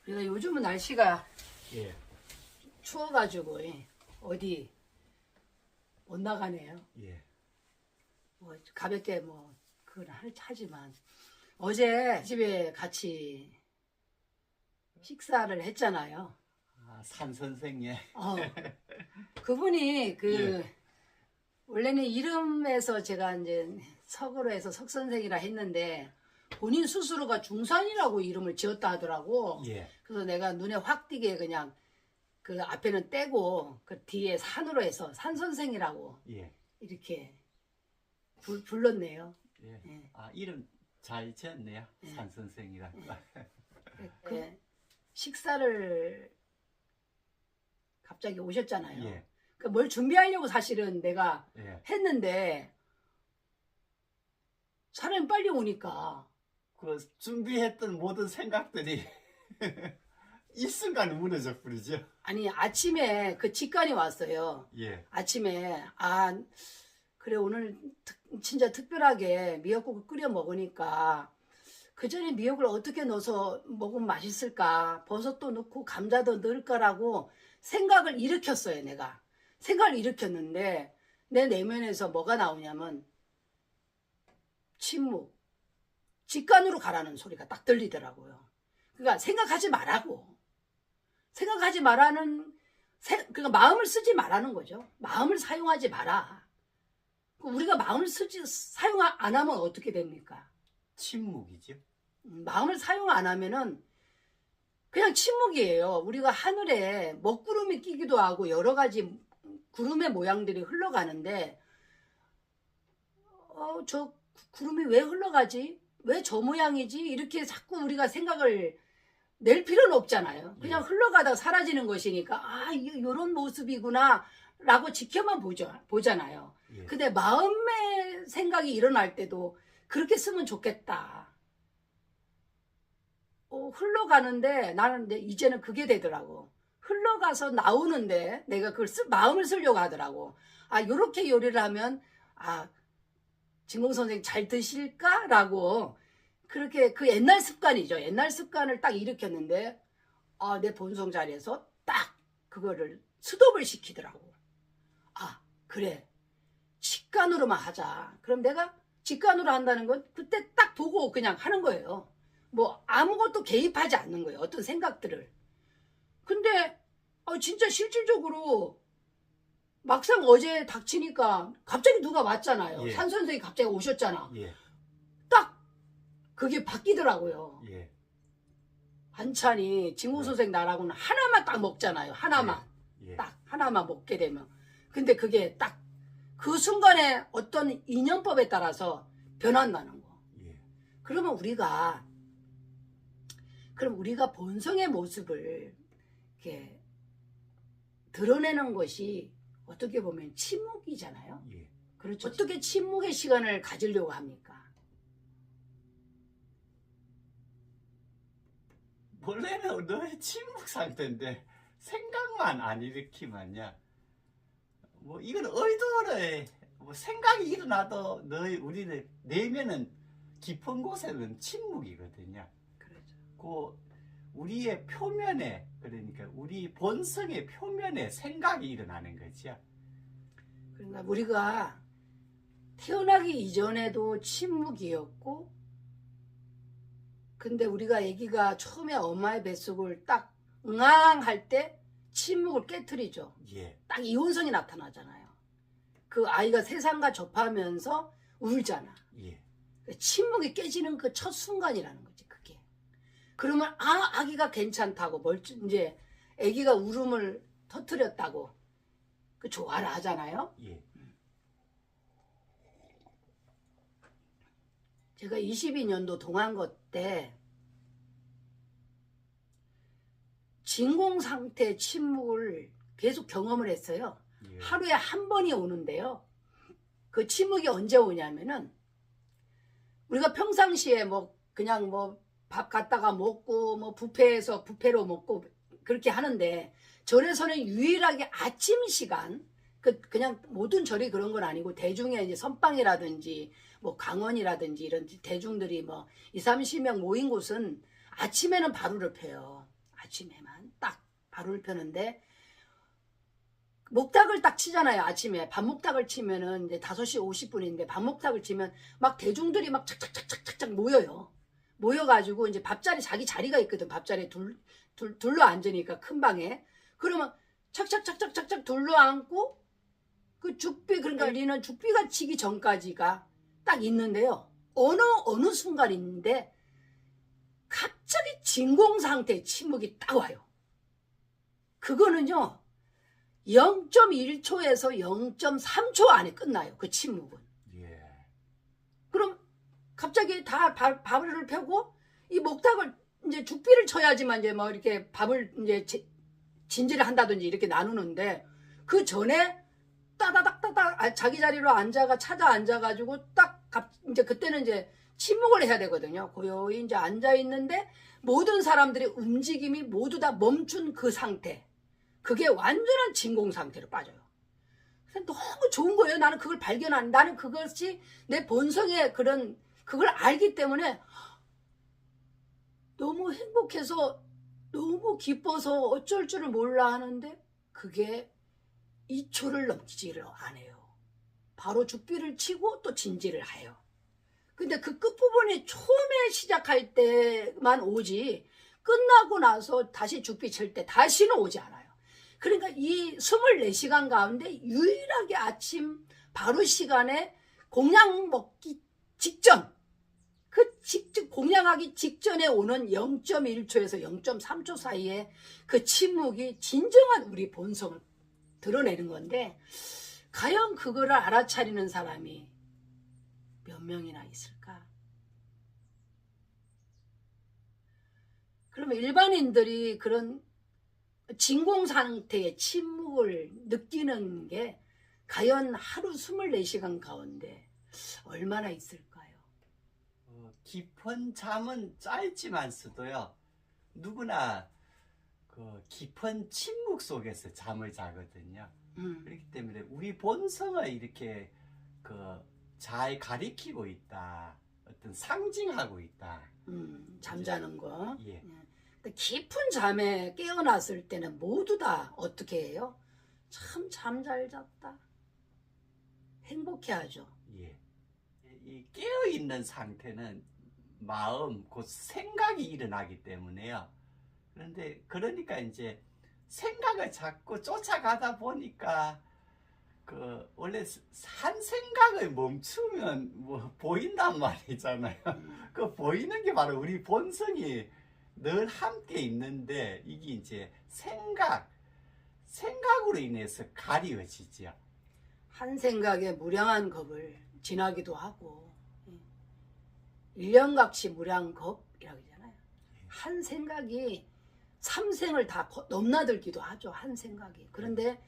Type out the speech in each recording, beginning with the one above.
우리가 요즘은 날씨가 예. 추워가지고 어디 못 나가네요. 예. 뭐 가볍게 뭐 그건 하지만 어제 집에 같이 식사를 했잖아요. 아, 산 선생님. 그분이 예. 원래는 이름에서 제가 이제 석으로 해서 석 선생이라 했는데 본인 스스로가 중산이라고 이름을 지었다 하더라고. 예. 그래서 내가 눈에 확 띄게 그냥 그 앞에는 떼고 그 뒤에 산으로 해서 산 선생이라고 예. 이렇게 불렀네요. 예. 예. 아, 이름 잘 지었네요. 예. 산 선생이라. 식사를 갑자기 오셨잖아요. 예. 뭘 준비하려고 사실은 내가 예. 했는데 사람이 빨리 오니까 그 준비했던 모든 생각들이 이 순간 무너져 버리죠. 아니 아침에 그 직관이 왔어요. 예. 아침에 그래 오늘 진짜 특별하게 미역국을 끓여 먹으니까 그 전에 미역을 어떻게 넣어서 먹으면 맛있을까, 버섯도 넣고 감자도 넣을까라고 생각을 일으켰어요. 내가 생각을 일으켰는데 내 내면에서 뭐가 나오냐면 침묵, 직관으로 가라는 소리가 딱 들리더라고요. 그러니까 생각하지 말라고, 생각하지 말라는, 그러니까 마음을 쓰지 말라는 거죠. 마음을 사용하지 마라. 우리가 마음을 사용 안 하면 어떻게 됩니까? 침묵이죠. 마음을 사용 안 하면은 그냥 침묵이에요. 우리가 하늘에 먹구름이 끼기도 하고 여러 가지 구름의 모양들이 흘러가는데 저 구름이 왜 흘러가지? 왜 저 모양이지? 이렇게 자꾸 우리가 생각을 낼 필요는 없잖아요. 그냥 예. 흘러가다 사라지는 것이니까 이런 모습이구나 라고 지켜만 보잖아요. 예. 근데 마음의 생각이 일어날 때도 그렇게 쓰면 좋겠다. 흘러가는데 나는 이제는 그게 되더라고. 흘러가서 나오는데 내가 그걸 마음을 쓰려고 하더라고. 요렇게 요리를 하면 진공 선생 잘 드실까라고 그렇게 그 옛날 습관이죠. 옛날 습관을 딱 일으켰는데 내 본성 자리에서 딱 그거를 스톱을 시키더라고. 그래 직관으로만 하자. 그럼 내가 직관으로 한다는 건 그때 딱 보고 그냥 하는 거예요. 뭐 아무것도 개입하지 않는 거예요. 어떤 생각들을. 근데 진짜 실질적으로 막상 어제 닥치니까 갑자기 누가 왔잖아요. 예. 산 선생이 갑자기 오셨잖아. 예. 딱 그게 바뀌더라고요. 예. 반찬이 진공 선생 나라고는 하나만 딱 먹잖아요. 하나만. 예. 딱 하나만 먹게 되면. 근데 그게 딱 그 순간에 어떤 인연법에 따라서 변한다는 거. 예. 그럼 우리가 본성의 모습을 이렇게 드러내는 것이 어떻게 보면 침묵이잖아요. 예. 그렇죠. 어떻게 침묵의 시간을 가지려고 합니까? 원래는 너의 침묵 상태인데 생각만 안 일으키면요. 뭐 이건 의도를 뭐 생각이 일어나도 우리의 내면은 깊은 곳에는 침묵이거든요. 그렇죠. 그 우리의 표면에, 그러니까 우리 본성의 표면에 생각이 일어나는 거죠. 그러니까 우리가 태어나기 이전에도 침묵이었고, 근데 우리가 아기가 처음에 엄마의 뱃속을 딱 응앙할 때 침묵을 깨트리죠. 예. 딱 이혼성이 나타나잖아요. 그 아이가 세상과 접하면서 울잖아. 예. 침묵이 깨지는 그 첫 순간이라는 거지, 그게. 그러면 아기가 괜찮다고 이제 아기가 울음을 터뜨렸다고 그 좋아를 하잖아요. 예. 제가 22년도 동안고 때 진공 상태 침묵을 계속 경험을 했어요. 예. 하루에 한 번이 오는데요. 그 침묵이 언제 오냐면은 우리가 평상시에 그냥 밥 갖다가 먹고 뷔페로 먹고 그렇게 하는데 절에서는 유일하게 아침 시간 그냥 모든 절이 그런 건 아니고 대중의 이제 선방이라든지 강원이라든지 이런 대중들이 20, 30명 모인 곳은 아침에는 바루를 펴요. 아침에만 딱 발을 펴는데 목탁을 딱 치잖아요. 아침에 밥목탁을 치면은 이제 5시 50분인데 밥목탁을 치면 막 대중들이 막 착착착착착 모여요. 모여가지고 이제 밥자리 자기 자리가 있거든. 밥자리에 둘러 앉으니까 큰 방에. 그러면 착착착착착착 둘러 앉고 그 죽비 그러니까 우리는 죽비가 치기 전까지가 딱 있는데요. 어느 순간인데 갑자기 진공 상태의 침묵이 딱 와요. 그거는요. 0.1초에서 0.3초 안에 끝나요. 그 침묵은. 예. 그럼 갑자기 다 밥을 펴고 이 목탁을 이제 죽비를 쳐야지만 이제 뭐 이렇게 밥을 이제 진지를 한다든지 이렇게 나누는데 그 전에 따다닥따닥 자기 자리로 찾아 앉아가지고 딱 이제 그때는 이제 침묵을 해야 되거든요. 고요히 이제 앉아 있는데 모든 사람들의 움직임이 모두 다 멈춘 그 상태. 그게 완전한 진공 상태로 빠져요. 너무 좋은 거예요. 나는 그걸 나는 그것이 내 본성의 그걸 알기 때문에 너무 행복해서 너무 기뻐서 어쩔 줄을 몰라 하는데 그게 2초를 넘기지를 않아요. 바로 죽비를 치고 또 진지를 해요. 근데 그 끝부분이 처음에 시작할 때만 오지 끝나고 나서 다시 죽비 칠 때 다시는 오지 않아요. 그러니까 이 24시간 가운데 유일하게 아침 바로 시간에 공양 먹기 직전 공양하기 직전에 오는 0.1초에서 0.3초 사이에 그 침묵이 진정한 우리 본성을 드러내는 건데 과연 그거를 알아차리는 사람이 몇 명이나 있을까? 그러면 일반인들이 그런 진공 상태의 침묵을 느끼는 게 과연 하루 24시간 가운데 얼마나 있을까요? 깊은 잠은 짧지만서도요. 누구나 그 깊은 침묵 속에서 잠을 자거든요. 그렇기 때문에 우리 본성을 이렇게 잘 가리키고 있다. 어떤 상징하고 있다. 잠자는 거. 예. 깊은 잠에 깨어났을 때는 모두 다 어떻게 해요? 참 잠 잘 잤다. 행복해하죠. 예. 이 깨어있는 상태는 마음, 곧 생각이 일어나기 때문에요. 그러니까 이제 생각을 자꾸 쫓아가다 보니까 원래 한 생각을 멈추면 뭐 보인단 말이잖아요. 그 보이는 게 바로 우리 본성이 늘 함께 있는데 이게 이제 생각으로 인해서 가리워지죠. 한 생각에 무량한 겁을 지나기도 하고 1년각시 무량겁이라고 하잖아요. 한 생각이 3생을 다 넘나들기도 하죠. 한 생각이. 그런데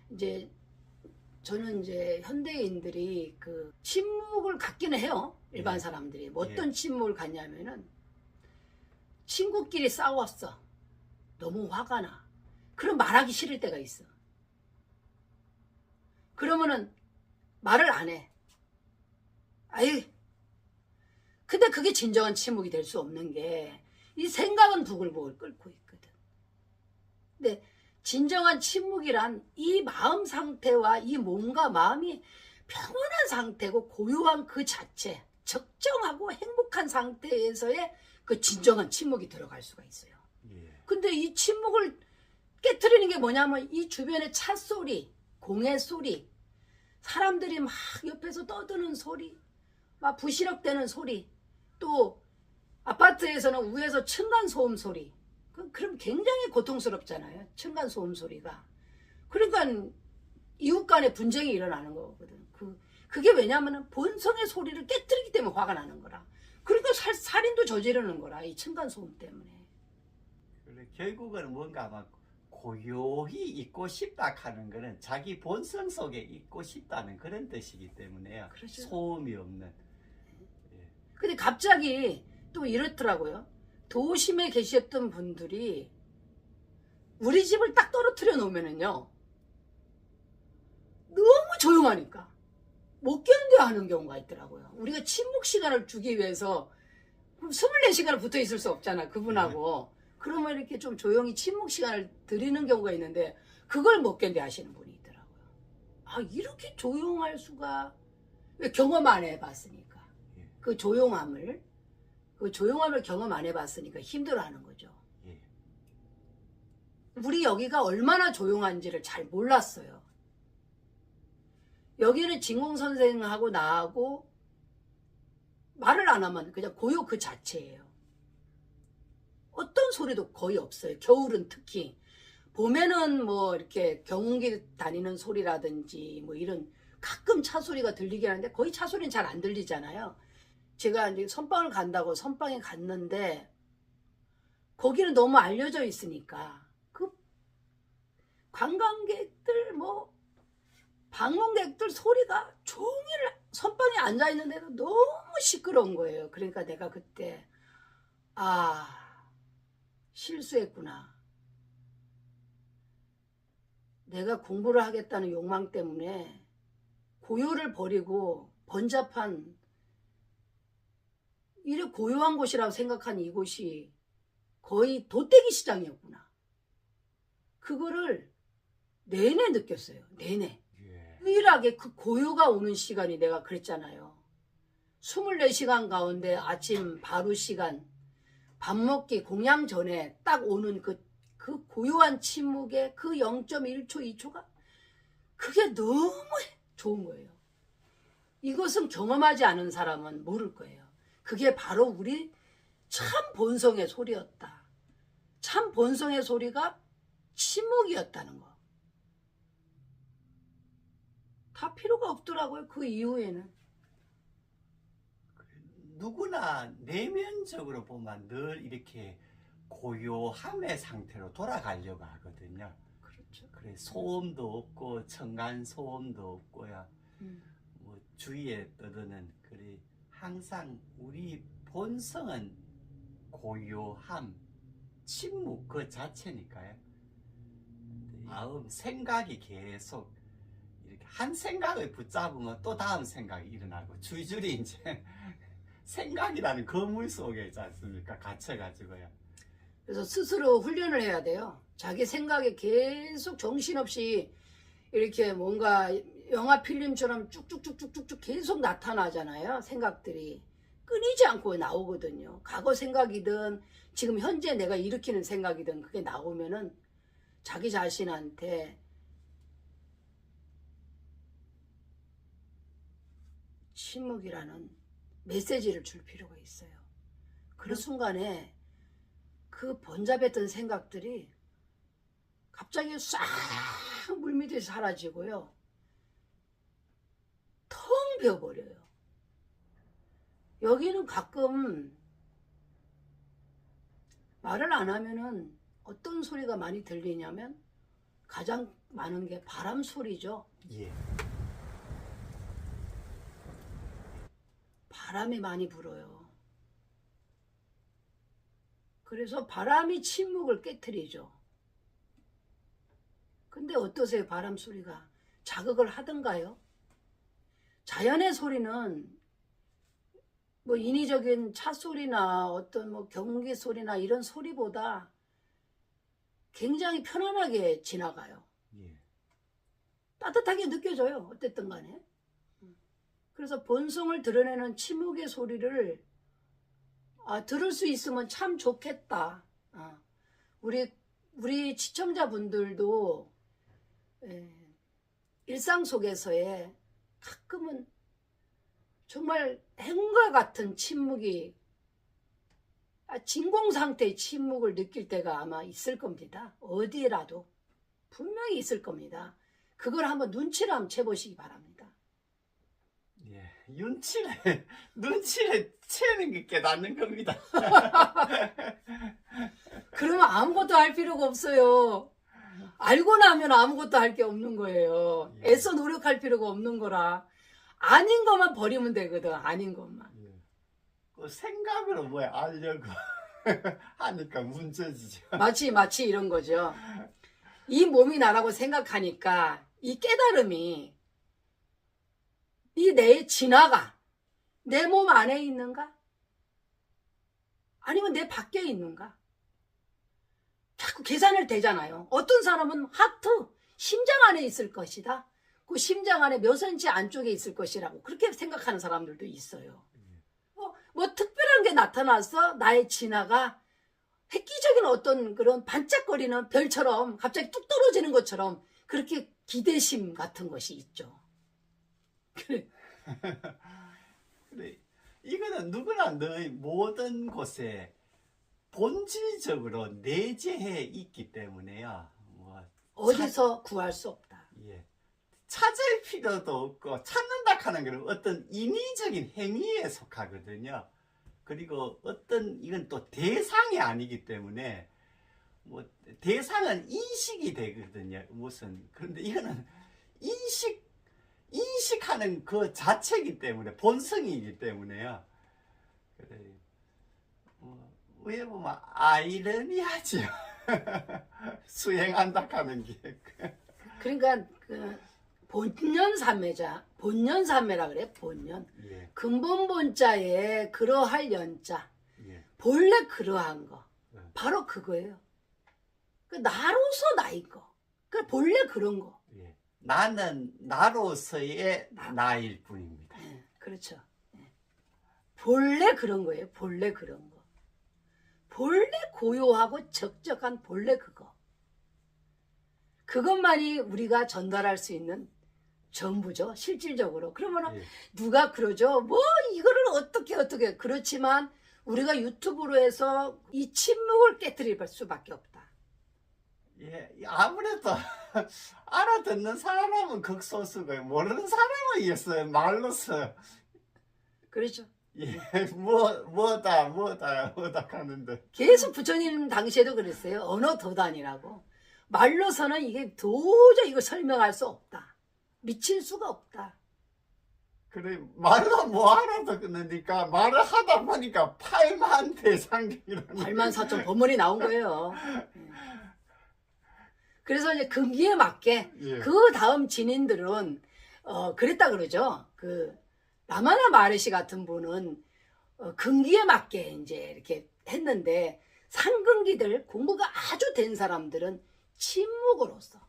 이제 저는 이제 현대인들이 그 침묵을 갖기는 해요. 일반 사람들이. 어떤 침묵을 갖냐면은 친구끼리 싸웠어. 너무 화가 나. 그럼 말하기 싫을 때가 있어. 그러면은 말을 안 해. 아유. 근데 그게 진정한 침묵이 될 수 없는 게 이 생각은 부글부글 끓고 있거든. 근데 진정한 침묵이란 이 마음 상태와 이 몸과 마음이 평온한 상태고 고요한 그 자체, 적정하고 행복한 상태에서의 그 진정한 침묵이 들어갈 수가 있어요. 근데 이 침묵을 깨트리는 게 뭐냐면 이 주변의 차 소리, 공해 소리, 사람들이 막 옆에서 떠드는 소리, 막 부시럭대는 소리, 또 아파트에서는 위에서 층간소음 소리. 그럼 굉장히 고통스럽잖아요. 층간소음 소리가. 그러니까 이웃 간에 분쟁이 일어나는 거거든. 그게 왜냐하면 본성의 소리를 깨뜨리기 때문에 화가 나는 거라. 그러니까 살인도 저지르는 거라. 이 층간소음 때문에. 결국은 뭔가 막 고요히 있고 싶다 하는 거는 자기 본성 속에 있고 싶다는 그런 뜻이기 때문에요. 그렇죠. 소음이 없는. 근데 갑자기 또 이렇더라고요. 도심에 계셨던 분들이 우리 집을 딱 떨어뜨려 놓으면은요. 너무 조용하니까 못 견뎌하는 경우가 있더라고요. 우리가 침묵 시간을 주기 위해서 24시간을 붙어 있을 수 없잖아. 그분하고. 그러면 이렇게 좀 조용히 침묵 시간을 드리는 경우가 있는데 그걸 못 견뎌 하시는 분이 있더라고요. 아, 이렇게 조용할 수가. 왜? 경험 안 해봤으니까. 예. 그 조용함을 경험 안 해봤으니까 힘들어하는 거죠. 예. 우리 여기가 얼마나 조용한지를 잘 몰랐어요. 여기는 진공 선생하고 나하고 말을 안 하면 그냥 고요 그 자체예요. 어떤 소리도 거의 없어요. 겨울은 특히. 봄에는 뭐 이렇게 경운기 다니는 소리라든지 뭐 이런 가끔 차 소리가 들리긴 하는데 거의 차 소리는 잘 안 들리잖아요. 제가 이제 선방을 간다고 선방에 갔는데 거기는 너무 알려져 있으니까 그 관광객들 뭐 방문객들 소리가 종일 선방에 앉아 있는데도 너무 시끄러운 거예요. 그러니까 내가 그때 실수했구나. 내가 공부를 하겠다는 욕망 때문에 고요를 버리고 번잡한 이래 고요한 곳이라고 생각한 이곳이 거의 도떼기 시장이었구나. 그거를 내내 느꼈어요. 내내. 예. 유일하게 그 고요가 오는 시간이 내가 그랬잖아요. 24시간 가운데 아침 바로 시간, 밥 먹기 공양 전에 딱 오는 그 고요한 침묵의 그 0.1초, 2초가 그게 너무 좋은 거예요. 이것은 경험하지 않은 사람은 모를 거예요. 그게 바로 우리 참 본성의 소리였다. 참 본성의 소리가 침묵이었다는 거. 다 필요가 없더라고요. 그 이후에는. 누구나 내면적으로 보면 늘 이렇게 고요함의 상태로 돌아가려고 하거든요. 그렇죠. 그래 소음도 없고 청간 소음도 없고요. 뭐 주위에 떠드는 그래 항상 우리 본성은 고요함, 침묵 그 자체니까요. 마음 생각이 계속 이렇게 한 생각을 붙잡으면 또 다음 생각이 일어나고 줄줄이 이제 생각이라는 거물 속에 있지 않습니까? 갇혀가지고요. 그래서 스스로 훈련을 해야 돼요. 자기 생각에 계속 정신없이 이렇게 뭔가 영화 필름처럼 쭉쭉쭉쭉쭉 계속 나타나잖아요. 생각들이 끊이지 않고 나오거든요. 과거 생각이든 지금 현재 내가 일으키는 생각이든 그게 나오면은 자기 자신한테 침묵이라는 메시지를 줄 필요가 있어요. 그 순간에 그 번잡했던 생각들이 갑자기 싹 물밑에 사라지고요. 텅 비어버려요. 여기는 가끔 말을 안 하면은 어떤 소리가 많이 들리냐면 가장 많은 게 바람 소리죠. 예. 바람이 많이 불어요. 그래서 바람이 침묵을 깨트리죠. 근데 어떠세요? 바람 소리가 자극을 하던가요? 자연의 소리는 뭐 인위적인 차 소리나 어떤 뭐 경운기 소리나 이런 소리보다 굉장히 편안하게 지나가요. 예. 따뜻하게 느껴져요. 어쨌든 간에. 그래서 본성을 드러내는 침묵의 소리를 들을 수 있으면 참 좋겠다. 우리 시청자분들도 일상 속에서의 가끔은 정말 행운과 같은 침묵이 진공 상태의 침묵을 느낄 때가 아마 있을 겁니다. 어디라도 분명히 있을 겁니다. 그걸 한번 눈치를 한번 채보시기 바랍니다. 예, 눈치를 채는 게 깨닫는 겁니다. 그러면 아무것도 할 필요가 없어요. 알고 나면 아무것도 할 게 없는 거예요. 예. 애써 노력할 필요가 없는 거라. 아닌 것만 버리면 되거든. 아닌 것만. 예. 그 생각으로 뭐야 알려고 하니까 문제지죠. 마치 이런 거죠. 이 몸이 나라고 생각하니까 이 깨달음이 이 내에 지나가. 내 몸 안에 있는가? 아니면 내 밖에 있는가? 자꾸 계산을 되잖아요. 어떤 사람은 하트, 심장 안에 있을 것이다. 그 심장 안에 몇 센치 안쪽에 있을 것이라고 그렇게 생각하는 사람들도 있어요. 뭐 특별한 게 나타나서 나의 진화가 획기적인 어떤 그런 반짝거리는 별처럼 갑자기 뚝 떨어지는 것처럼 그렇게 기대심 같은 것이 있죠. 그래, 이거는 누구나 너의 모든 곳에 본질적으로 내재해 있기 때문에요. 뭐 어디서 구할 수 없다. 예. 찾을 필요도 없고 찾는다 하는 것은 어떤 인위적인 행위에 속하거든요. 그리고 어떤 이건 또 대상이 아니기 때문에 뭐 대상은 인식이 되거든요. 무슨 그런데 이거는 인식하는 그 자체이기 때문에 본성이기 때문에요. 그래 왜 보면 아이러니하죠. 수행한다 하는 게. 그러니까 그 본연삼매라 그래. 본연. 예, 근본 본자에 그러할 연자. 예, 본래 그러한 거. 예. 바로 그거예요. 그 나로서 나인 거. 그 본래 그런 거. 예. 나는 나로서의 나일 뿐입니다. 예, 그렇죠. 예. 본래 그런 거예요. 본래 그런 거. 본래 고요하고 적적한 본래 그거. 그것만이 우리가 전달할 수 있는 전부죠. 실질적으로. 그러면 예. 누가 그러죠. 뭐 이거를 어떻게 그렇지만 우리가 유튜브로 해서 이 침묵을 깨뜨릴 수밖에 없다. 예, 아무래도 알아듣는 사람은 극소수고요. 모르는 사람은 있어요. 말로서 그렇죠. 예, 뭐다 하는데. 계속 부처님 당시에도 그랬어요. 언어 도단이라고. 말로서는 이게 도저히 이걸 설명할 수 없다. 미칠 수가 없다. 그래 말로 뭐 알아듣는니까 말을 하다 보니까 8만 대상경이라는 8만 4천 법문이 나온 거예요. 그래서 이제 근기에 맞게 예. 그 다음 진인들은 그랬다 그러죠. 그 라마나 마르시 같은 분은 근기에 맞게 이제 이렇게 했는데 상근기들 공부가 아주 된 사람들은 침묵으로써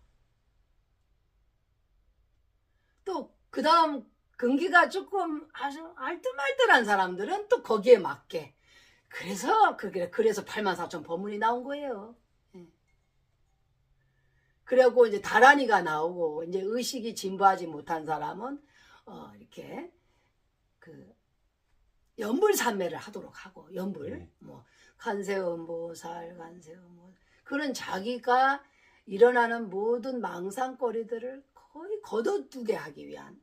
또 그 다음 근기가 조금 아주 알뜰말뜰한 사람들은 또 거기에 맞게 그래서 84,000 법문이 나온 거예요. 그리고 이제 다란이가 나오고 이제 의식이 진보하지 못한 사람은 이렇게 그 연불산매를 하도록 하고 연불 뭐 간세음보살 그런 자기가 일어나는 모든 망상거리들을 거의 걷어두게 하기 위한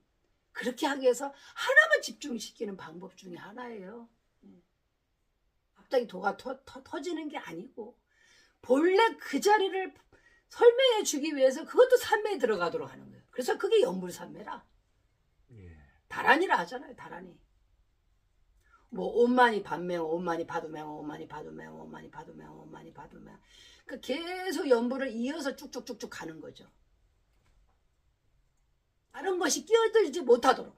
그렇게 하기 위해서 하나만 집중시키는 방법 중에 하나예요. 갑자기 도가 터지는 게 아니고 본래 그 자리를 설명해 주기 위해서 그것도 산매에 들어가도록 하는 거예요. 그래서 그게 연불산매라. 예. 다란이라 하잖아요. 다란이. 뭐 온만이 반명, 온만이 바두명, 온만이 바두명, 온만이 바두명, 온만이 바두명. 그 계속 연불을 이어서 쭉쭉쭉쭉 가는 거죠. 다른 것이 끼어들지 못하도록.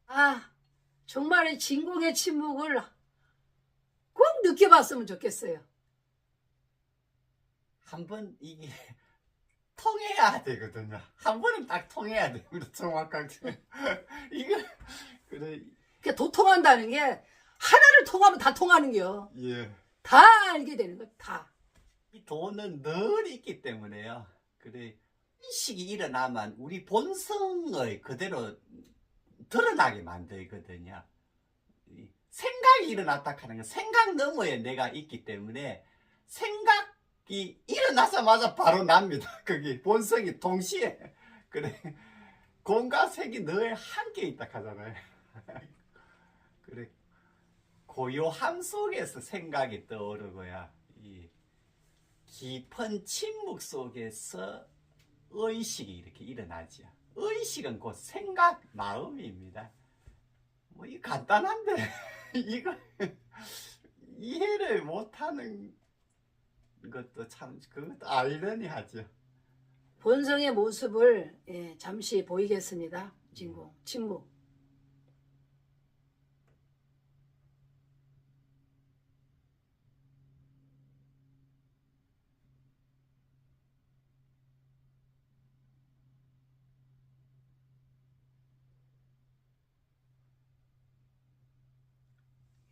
아, 정말 진공의 침묵을 꼭 느껴봤으면 좋겠어요. 한번 이게 통해야 되거든요. 한 번은 딱 통해야 됩니다. 정확하게. 이거 그래. 그러니까 도통한다는 게 하나를 통하면 다 통하는 게요. 예. 다 알게 되는 거 다. 이 돈은 늘 있기 때문에요. 그래 인식이 일어나면 우리 본성을 그대로 드러나게 만들거든요. 생각이 일어났다 하는 건 생각 너머에 내가 있기 때문에 생각이 일어나자마자 바로 납니다. 거기 본성이 동시에 그래 공과 색이 늘 함께 있다 하잖아요. 그래 고요함 속에서 생각이 떠오르고요. 이 깊은 침묵 속에서 의식이 이렇게 일어나죠. 의식은 곧 생각, 마음입니다. 뭐 이 간단한데 이거 이해를 못하는 것도 참 그것도 아이러니하죠. 본성의 모습을 잠시 보이겠습니다. 진공, 침묵.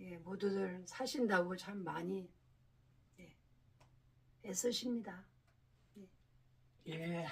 예, 모두들 사신다고 참 많이 예, 애쓰십니다. 예.